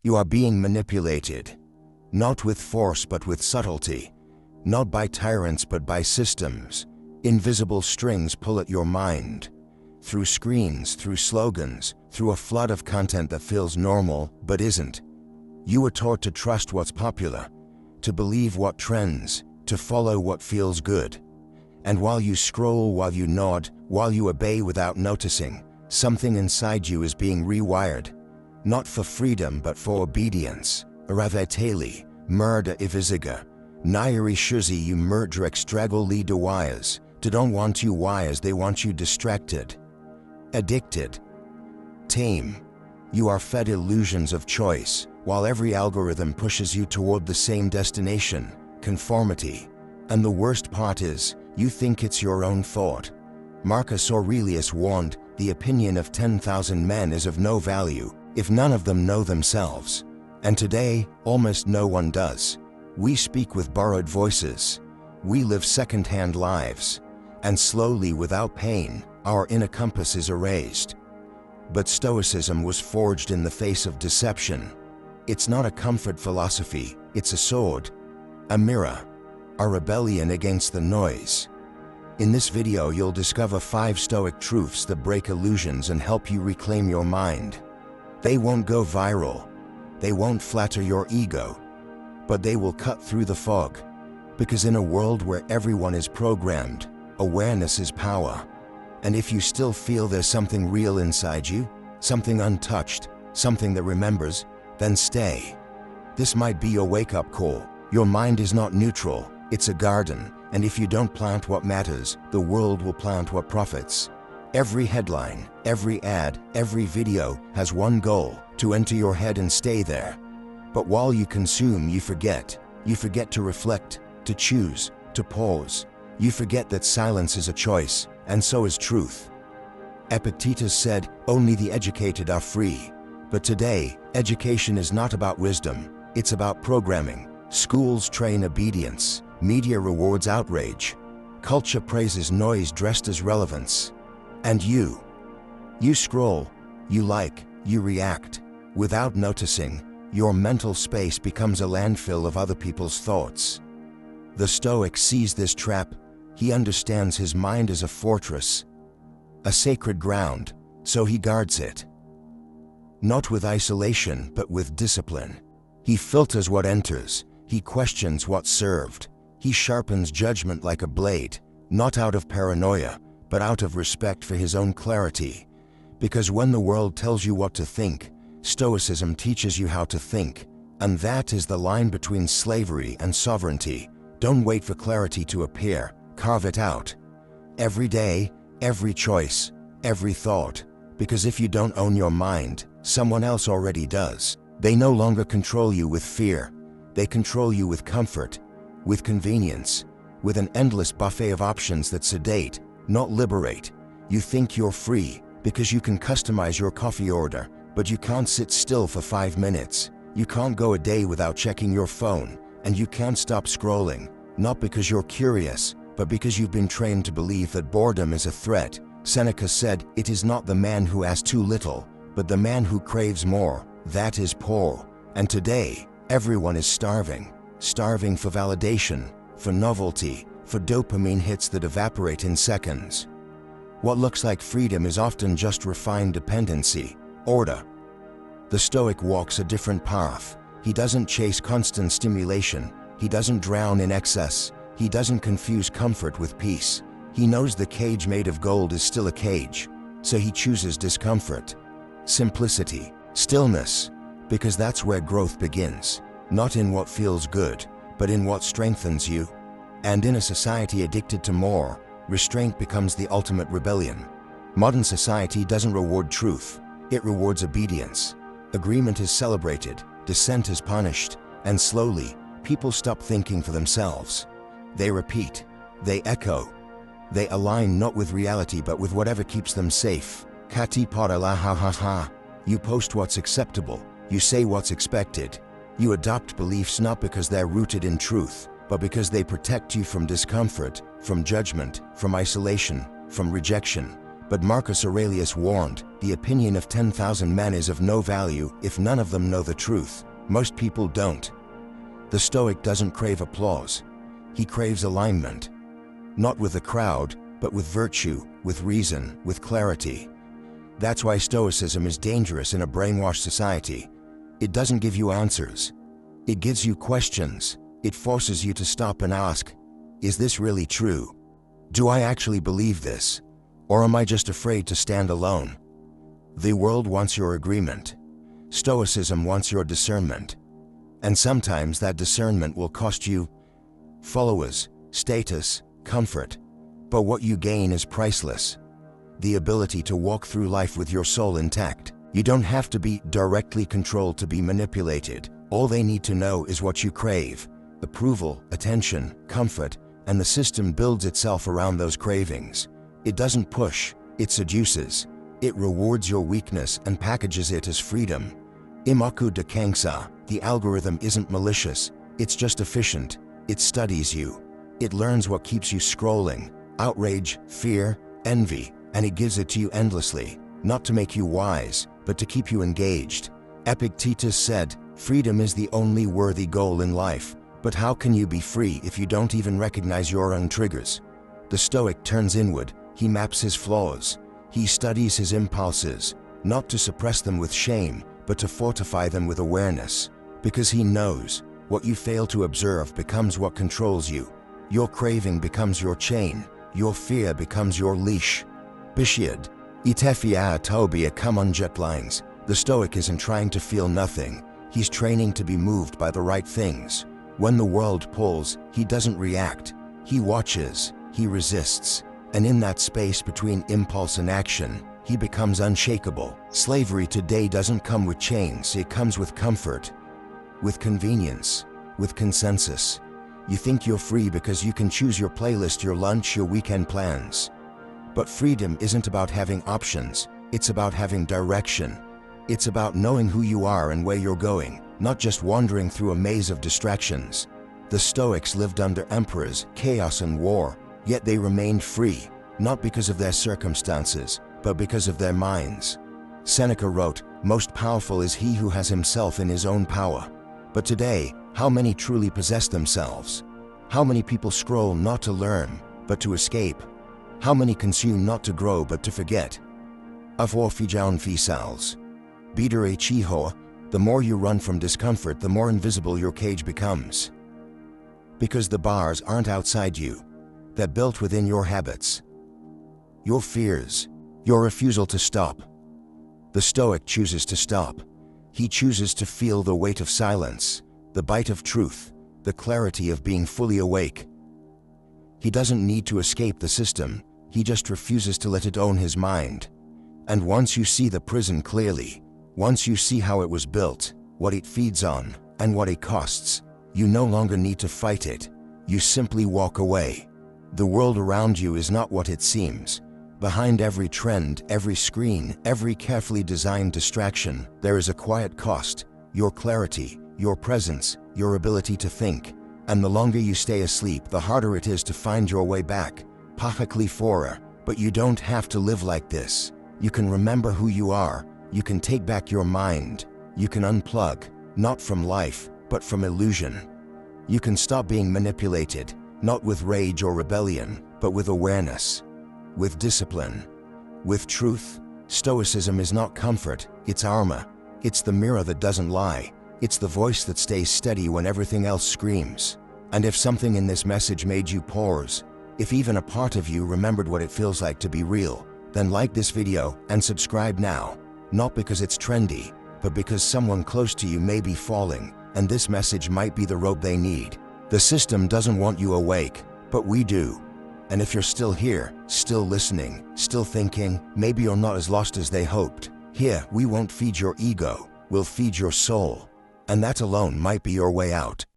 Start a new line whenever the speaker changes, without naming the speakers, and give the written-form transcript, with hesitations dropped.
You are being manipulated, not with force but with subtlety, not by tyrants but by systems. Invisible strings pull at your mind, through screens, through slogans, through a flood of content that feels normal but isn't. You were taught to trust what's popular, to believe what trends, to follow what feels good. And while you scroll, while you nod, while you obey without noticing, something inside you is being rewired, not for freedom but for obedience. Raveteli, murder ivisiga, nairi shuzi you murder extrago li de wires, they don't want you wires, they want you distracted, addicted, tame. You are fed illusions of choice, while every algorithm pushes you toward the same destination, conformity. And the worst part is, you think it's your own thought. Marcus Aurelius warned, the opinion of 10,000 men is of no value, if none of them know themselves. And today, almost no one does. We speak with borrowed voices. We live second-hand lives. And slowly, without pain, our inner compass is erased. But Stoicism was forged in the face of deception. It's not a comfort philosophy, it's a sword, a mirror, a rebellion against the noise. In this video, you'll discover 5 Stoic truths that break illusions and help you reclaim your mind. They won't go viral, they won't flatter your ego, but they will cut through the fog. Because in a world where everyone is programmed, awareness is power. And if you still feel there's something real inside you, something untouched, something that remembers, then stay. This might be your wake-up call. Your mind is not neutral, it's a garden, and if you don't plant what matters, the world will plant what profits. Every headline, every ad, every video has one goal: to enter your head and stay there. But while you consume, you forget. You forget to reflect, to choose, to pause. You forget that silence is a choice, and so is truth. Epictetus said, "Only the educated are free." But today, education is not about wisdom, it's about programming. Schools train obedience, media rewards outrage, culture praises noise dressed as relevance. And you scroll, you like, you react. Without noticing, your mental space becomes a landfill of other people's thoughts. The Stoic sees this trap. He understands his mind is a fortress, a sacred ground, so he guards it. Not with isolation, but with discipline. He filters what enters, he questions what's served, he sharpens judgment like a blade, not out of paranoia, but out of respect for his own clarity. Because when the world tells you what to think, Stoicism teaches you how to think, and that is the line between slavery and sovereignty. Don't wait for clarity to appear. Carve it out. Every day, every choice, every thought. Because if you don't own your mind, someone else already does. They no longer control you with fear. They control you with comfort, with convenience, with an endless buffet of options that sedate, not liberate. You think you're free because you can customize your coffee order, but you can't sit still for 5 minutes. You can't go a day without checking your phone, and you can't stop scrolling, not because you're curious, but because you've been trained to believe that boredom is a threat. Seneca said, "It is not the man who has too little, but the man who craves more, that is poor." And today, everyone is starving. Starving for validation, for novelty, for dopamine hits that evaporate in seconds. What looks like freedom is often just refined dependency, order. The Stoic walks a different path. He doesn't chase constant stimulation. He doesn't drown in excess. He doesn't confuse comfort with peace. He knows the cage made of gold is still a cage, so he chooses discomfort, simplicity, stillness, because that's where growth begins, not in what feels good, but in what strengthens you. And in a society addicted to more, restraint becomes the ultimate rebellion. Modern society doesn't reward truth, it rewards obedience. Agreement is celebrated, dissent is punished, and slowly, people stop thinking for themselves. They repeat, they echo, they align not with reality but with whatever keeps them safe. Kati pada la ha ha ha. You post what's acceptable, you say what's expected. You adopt beliefs not because they're rooted in truth, but because they protect you from discomfort, from judgment, from isolation, from rejection. But Marcus Aurelius warned, the opinion of 10,000 men is of no value if none of them know the truth. Most people don't. The Stoic doesn't crave applause. He craves alignment. Not with the crowd, but with virtue, with reason, with clarity. That's why Stoicism is dangerous in a brainwashed society. It doesn't give you answers. It gives you questions. It forces you to stop and ask, is this really true? Do I actually believe this? Or am I just afraid to stand alone? The world wants your agreement. Stoicism wants your discernment. And sometimes that discernment will cost you followers, status, comfort. But what you gain is priceless. The ability to walk through life with your soul intact. You don't have to be directly controlled to be manipulated. All they need to know is what you crave: approval, attention, comfort, and the system builds itself around those cravings. It doesn't push, it seduces. It rewards your weakness and packages it as freedom. Imaku de Kangsa, the algorithm isn't malicious, it's just efficient. It studies you. It learns what keeps you scrolling: outrage, fear, envy, and it gives it to you endlessly, not to make you wise, but to keep you engaged. Epictetus said, freedom is the only worthy goal in life, but how can you be free if you don't even recognize your own triggers? The Stoic turns inward, he maps his flaws, he studies his impulses, not to suppress them with shame, but to fortify them with awareness, because he knows, what you fail to observe becomes what controls you. Your craving becomes your chain, your fear becomes your leash. Bishid, Itefia Tobia Kamunjet lines. The Stoic isn't trying to feel nothing, he's training to be moved by the right things. When the world pulls, he doesn't react, he watches, he resists, and in that space between impulse and action, he becomes unshakable. Slavery today doesn't come with chains, it comes with comfort, with convenience, with consensus. You think you're free because you can choose your playlist, your lunch, your weekend plans. But freedom isn't about having options, it's about having direction. It's about knowing who you are and where you're going, not just wandering through a maze of distractions. The Stoics lived under emperors, chaos and war, yet they remained free, not because of their circumstances, but because of their minds. Seneca wrote, "Most powerful is he who has himself in his own power." But today, how many truly possess themselves? How many people scroll not to learn, but to escape? How many consume not to grow but to forget? Avor fijaun fisals. Bidere chiho, the more you run from discomfort, the more invisible your cage becomes. Because the bars aren't outside you, they're built within your habits, your fears, your refusal to stop. The Stoic chooses to stop. He chooses to feel the weight of silence, the bite of truth, the clarity of being fully awake. He doesn't need to escape the system, he just refuses to let it own his mind. And once you see the prison clearly, once you see how it was built, what it feeds on, and what it costs, you no longer need to fight it, you simply walk away. The world around you is not what it seems. Behind every trend, every screen, every carefully designed distraction, there is a quiet cost: your clarity, your presence, your ability to think. And the longer you stay asleep, the harder it is to find your way back. Pahakli fora, but you don't have to live like this. You can remember who you are, you can take back your mind, you can unplug, not from life, but from illusion. You can stop being manipulated, not with rage or rebellion, but with awareness, with discipline, with truth. Stoicism is not comfort, it's armor. It's the mirror that doesn't lie. It's the voice that stays steady when everything else screams. And if something in this message made you pause, if even a part of you remembered what it feels like to be real, then like this video and subscribe now. Not because it's trendy, but because someone close to you may be falling, and this message might be the rope they need. The system doesn't want you awake, but we do. And if you're still here, still listening, still thinking, maybe you're not as lost as they hoped, here we won't feed your ego, we'll feed your soul. And that alone might be your way out.